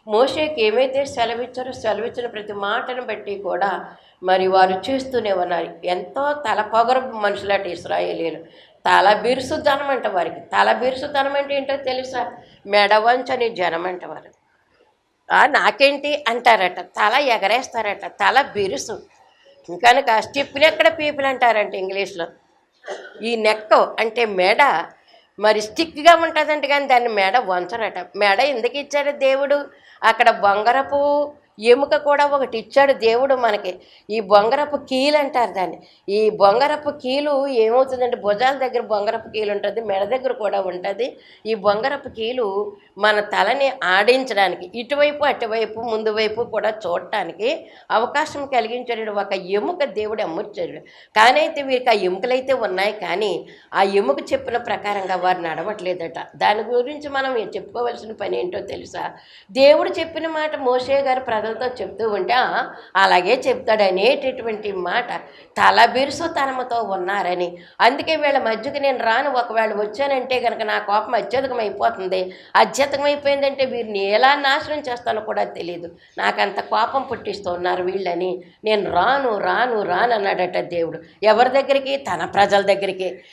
మోషేకి ఏమైతే సెలవిచ్చారో సెలవిచ్చిన ప్రతి మాటను బట్టి కూడా మరి వారు చేస్తూనే ఉన్నారు. ఎంతో తలపొగరు మనుషులట ఇశ్రాయేలీయులు. తల బిరుసుతనం అంట వారికి. తల బిరుసుతనం అంటే ఏంటో తెలుసా? మెడవంచని జనం అంట వారు. నాకేంటి అంటారట, తల ఎగరేస్తారట, తల బిరుసు. కనుక స్టిప్ని ఎక్కడ పీపుల్ అంటారంట ఇంగ్లీష్లో. ఈ నెక్ అంటే మెడ మరి స్టిక్గా ఉంటుందంట, కానీ దాన్ని మెడ వంచరట. మెడ ఎందుకు ఇచ్చాడు దేవుడు? అక్కడ బొంగరపు ఎముక కూడా ఒకటి ఇచ్చాడు దేవుడు మనకి. ఈ బొంగరపు కీలు అంటారు దాన్ని. ఈ బొంగరపు కీలు ఏమవుతుందంటే భుజాల దగ్గర బొంగరపు కీలు ఉంటుంది, మెడ దగ్గర కూడా ఉంటుంది. ఈ బొంగరపు కీలు మన తలని ఆడించడానికి ఇటువైపు అటువైపు ముందు వైపు కూడా చూడటానికి అవకాశం కలిగించాడు. ఒక ఎముక దేవుడు అమర్చాడు. కానీ అయితే వీరికి ఆ ఎముకలైతే ఉన్నాయి, కానీ ఆ ఎముక చెప్పిన ప్రకారంగా వారు నడవట్లేదట. దాని గురించి మనం చెప్పుకోవాల్సిన పని ఏంటో తెలుసా? దేవుడు చెప్పిన మాట మోషే గారు ప్రజలతో చెప్తూ ఉంటే అలాగే చెప్తాడు అనేటటువంటి మాట. తలబిరుసుతనముతో ఉన్నారని. అందుకే వీళ్ళ మధ్యకి నేను రాను. ఒకవేళ వచ్చానంటే కనుక నా కోపం అత్యధికమైపోతుంది. అత్యధికమైపోయిందంటే వీరిని ఎలా నాశనం చేస్తానో కూడా తెలియదు. నాకంత కోపం పుట్టిస్తున్నారు వీళ్ళని. నేను రాను రాను రాను అన్నాడట దేవుడు. ఎవరి దగ్గరికి? తన ప్రజల దగ్గరికి.